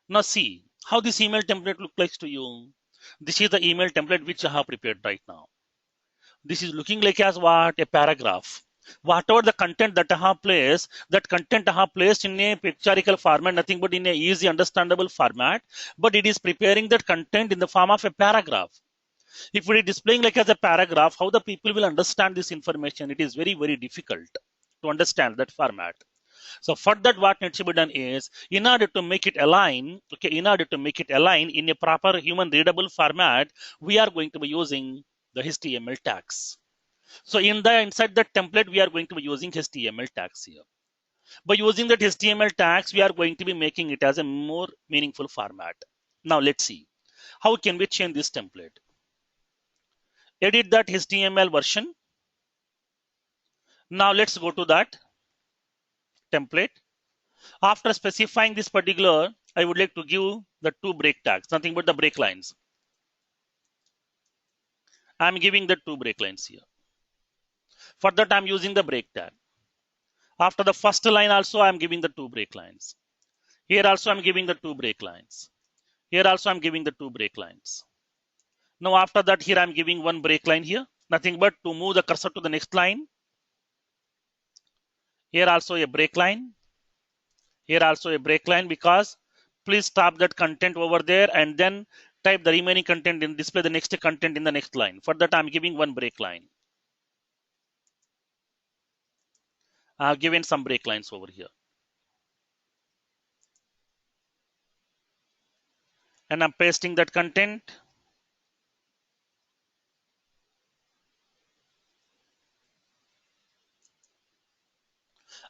Now see how this email template look like to you. This is the email template which I have prepared right now. This is looking like as what? A paragraph. Whatever the content that I have placed, that content I have placed in a pictorial format, nothing but in a easy understandable format, but it is preparing that content in the form of a paragraph. If we are displaying like as a paragraph, how the people will understand this information? It is very, very difficult to understand that format. So for that, what needs to be done is, in order to make it align, in order to make it align in a proper human readable format, we are going to be using the HTML tags. So inside that template, we are going to be using HTML tags here. By using that HTML tags, we are going to be making it as a more meaningful format. Now let's see. How can we change this template? Edit that HTML version. Now let's go to that template. After specifying this particular, I would like to give the two break tags, nothing but the break lines. I'm giving the two break lines here. For that, I'm using the break tag. After the first line also, I'm giving the two break lines. Here also I'm giving the 2 break lines. Here also I'm giving the 2 break lines. Now after that, here I'm giving 1 break line here. Nothing but to move the cursor to the next line. Here also a break line. Here also a break line, because please stop that content over there and then type the remaining content and display the next content in the next line. For that, I'm giving 1 break line. I've given some break lines over here. And I'm pasting that content.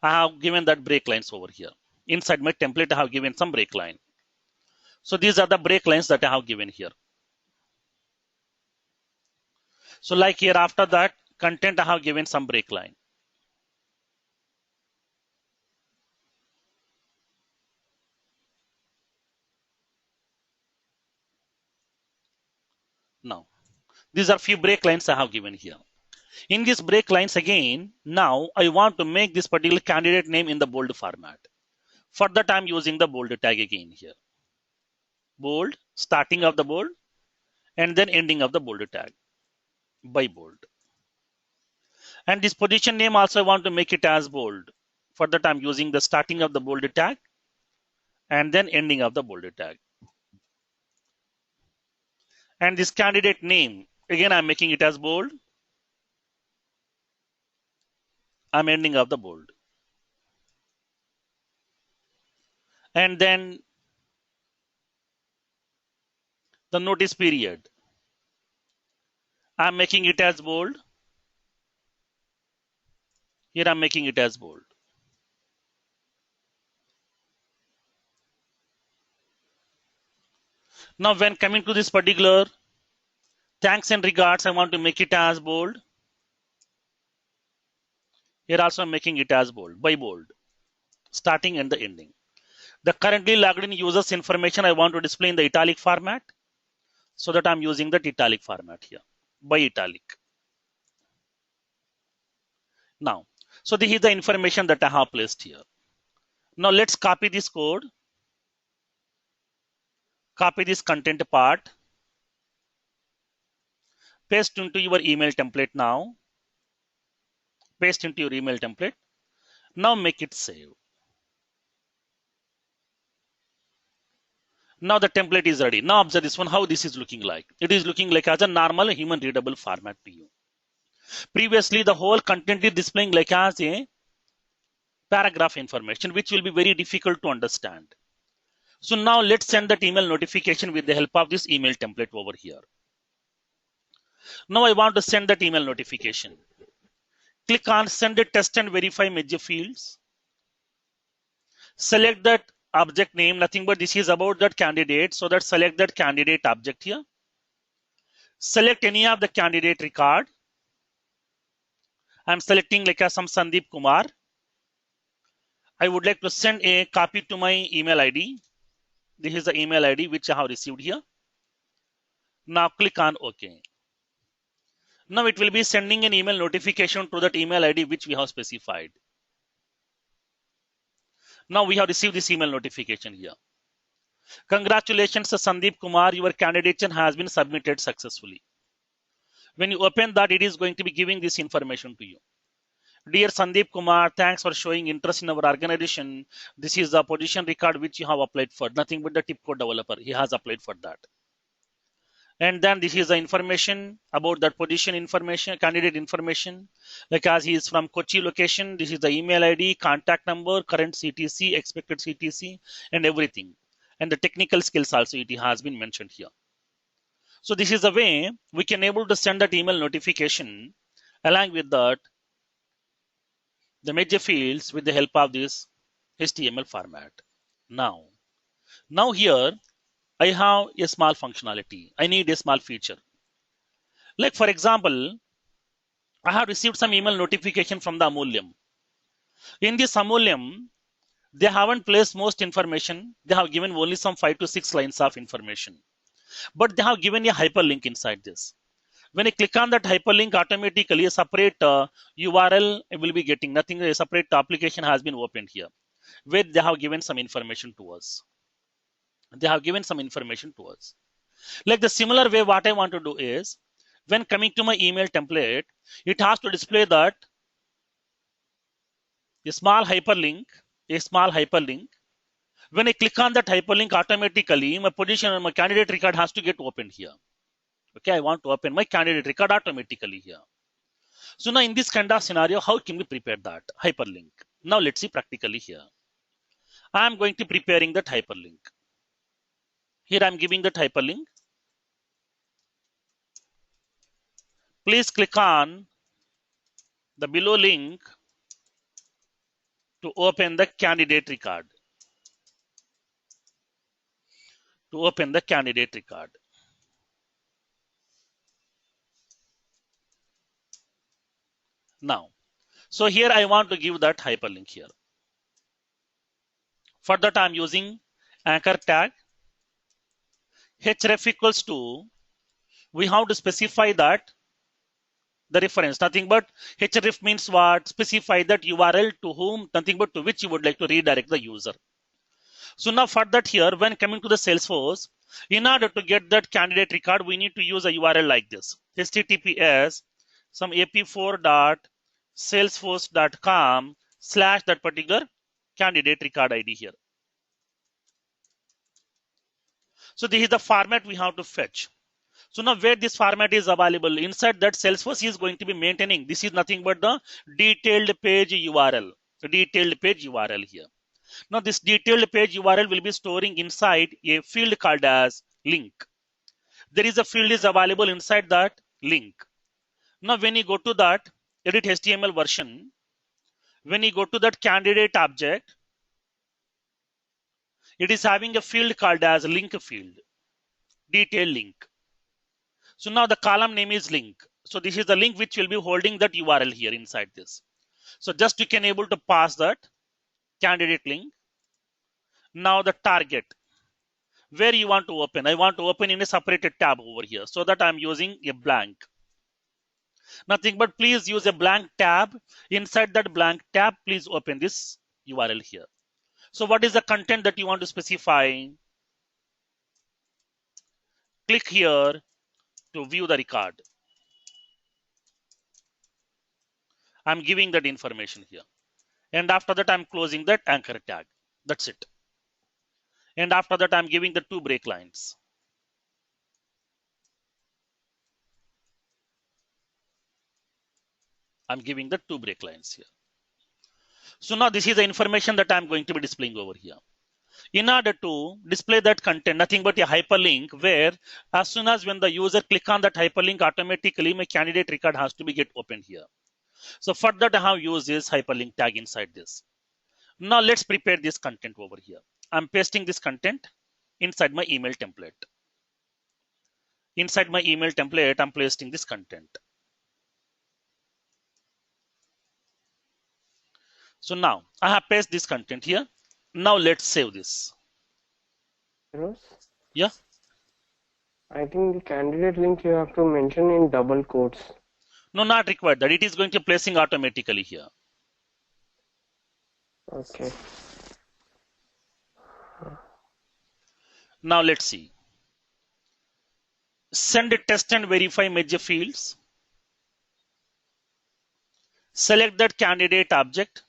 I have given that break lines over here. Inside my template, I have given some break line. So these are the break lines that I have given here. So like here, after that content, I have given some break line. Now, these are few break lines I have given here. In these break lines again, now I want to make this particular candidate name in the bold format. For that, I'm using the bold tag again here. Bold, starting of the bold, and then ending of the bold tag by bold. And this position name also I want to make it as bold. For that, I'm using the starting of the bold tag and then ending of the bold tag. And this candidate name, again, I'm making it as bold. I'm ending of the bold. And then the notice period, I'm making it as bold. Here I'm making it as bold. Now, when coming to this particular thanks and regards, I want to make it as bold. Here also I'm making it as bold, by bold, starting and the ending. The currently logged in users information I want to display in the italic format, so that I'm using that italic format here, by italic. Now, so this is the information that I have placed here. Now let's copy this code, copy this content part, paste into your email template now, paste into your email template. Now make it save. Now the template is ready. Now observe this one, how this is looking like. It is looking like as a normal human readable format to you. Previously, the whole content is displaying like as a paragraph information, which will be very difficult to understand. So now let's send that email notification with the help of this email template over here. Now I want to send that email notification. Click on send a test and verify major fields. Select that object name, nothing but this is about that candidate. So that select that candidate object here. Select any of the candidate record. I'm selecting like some Sandeep Kumar. I would like to send a copy to my email ID. This is the email ID which I have received here. Now click on OK. Now it will be sending an email notification to that email ID which we have specified. Now we have received this email notification here. Congratulations, Sandeep Kumar, your candidature has been submitted successfully. When you open that, it is going to be giving this information to you. Dear Sandeep Kumar, thanks for showing interest in our organization. This is the position record which you have applied for. Nothing but the tip code developer. He has applied for that. And then this is the information about that position information, candidate information. Like as he is from Kochi location, this is the email ID, contact number, current CTC, expected CTC, and everything. And the technical skills also it has been mentioned here. So this is the way we can able to send that email notification along with that the major fields with the help of this HTML format. Now here I have a small functionality. I need a small feature. Like for example, I have received some email notification from the Amulyam. In this Amulyam, they haven't placed most information. They have given only some 5 to 6 lines of information. But they have given a hyperlink inside this. When I click on that hyperlink, automatically a separate URL will be getting nothing. A separate application has been opened here. where they have given some information to us. They have given some information to us. Like the similar way, what I want to do is, when coming to my email template, it has to display that a small hyperlink, a small hyperlink. When I click on that hyperlink, automatically my position and my candidate record has to get opened here. Okay, I want to open my candidate record automatically here. So now in this kind of scenario, how can we prepare that hyperlink? Now let's see practically here. I am going to preparing that hyperlink. Here I am giving that hyperlink. Please click on the below link to open the candidate record. To open the candidate record. Now, so here I want to give that hyperlink here. For that I am using anchor tag. href equals to, we have to specify that the reference, nothing but href means what? Specify that URL to whom, nothing but to which you would like to redirect the user. So now for that here, when coming to the Salesforce, in order to get that candidate record, we need to use a URL like this: https some ap4.salesforce.com / that particular candidate record ID here. So this is the format we have to fetch. So now where this format is available, inside that Salesforce is going to be maintaining. This is nothing but the detailed page URL. The detailed page URL here. Now this detailed page URL will be storing inside a field called as link. There is a field is available inside that link. Now when you go to that edit HTML version, when you go to that candidate object, it is having a field called as link field, detail link. So now the column name is link. So this is the link which will be holding that URL here inside this. So just you can able to pass that candidate link. Now the target, where you want to open. I want to open in a separated tab over here, so that I'm using a blank. Nothing but please use a blank tab. Inside that blank tab, please open this URL here. So what is the content that you want to specify? Click here to view the record. I'm giving that information here. And after that, I'm closing that anchor tag. That's it. And after that, I'm giving the 2 break lines. I'm giving the 2 break lines here. So now this is the information that I'm going to be displaying over here. In order to display that content, nothing but a hyperlink, where as soon as when the user click on that hyperlink, automatically my candidate record has to be get opened here. So for that, I have used this hyperlink tag inside this. Now let's prepare this content over here. I'm pasting this content inside my email template. Inside my email template, I'm pasting this content. So now I have pasted this content here. Now let's save this. Feroz? Yeah. I think the candidate link you have to mention in double quotes. No, not required that. It is going to placing automatically here. Okay. Now let's see. Send a test and verify major fields. Select that candidate object.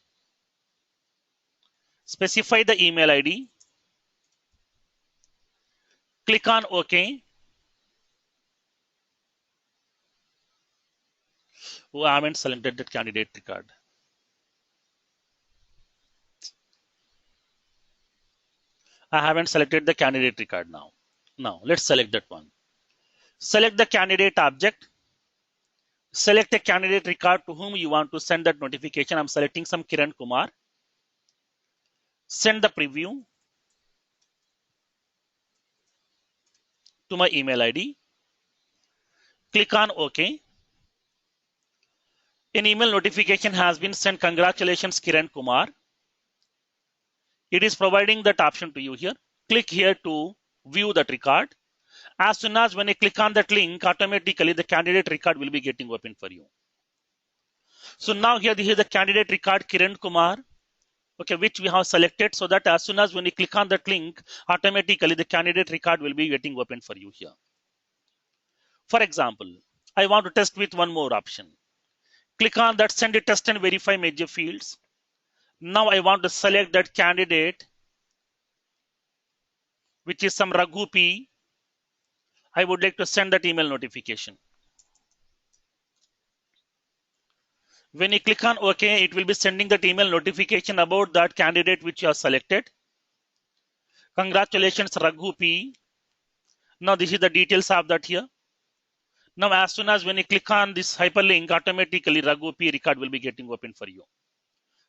Specify the email ID. Click on OK. Oh, I haven't selected that candidate record. I haven't selected the candidate record now. Now let's select that one. Select the candidate object. Select a candidate record to whom you want to send that notification. I'm selecting some Kiran Kumar. Send the preview to my email ID. Click on OK. An email notification has been sent. Congratulations, Kiran Kumar. It is providing that option to you here. Click here to view that record. As soon as when I click on that link, automatically the candidate record will be getting open for you. So now here this is the candidate record Kiran Kumar. okay, which we have selected, so that as soon as when you click on that link, automatically the candidate record will be getting open for you here. For example, I want to test with one more option. Click on that send a test and verify major fields. Now I want to select that candidate, which is some Raghu P. I would like to send that email notification. When you click on OK, it will be sending that email notification about that candidate which you have selected. Congratulations, Raghu P. Now this is the details of that here. Now as soon as when you click on this hyperlink, automatically Raghu P record will be getting open for you.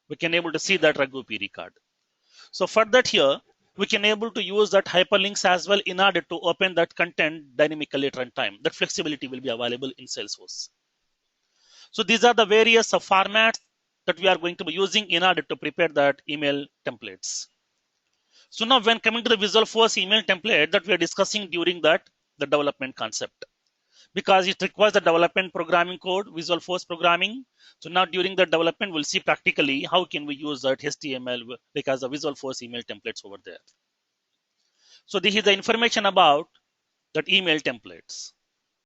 We can able to see that Raghu P record. So for that here, we can able to use that hyperlinks as well in order to open that content dynamically at runtime. That flexibility will be available in Salesforce. So these are the various formats that we are going to be using in order to prepare that email templates. So now when coming to the Visualforce email template that we are discussing during that, the development concept, because it requires the development programming code, Visualforce programming. So now during the development, we'll see practically how can we use that HTML because the Visualforce email templates over there. So this is the information about that email templates.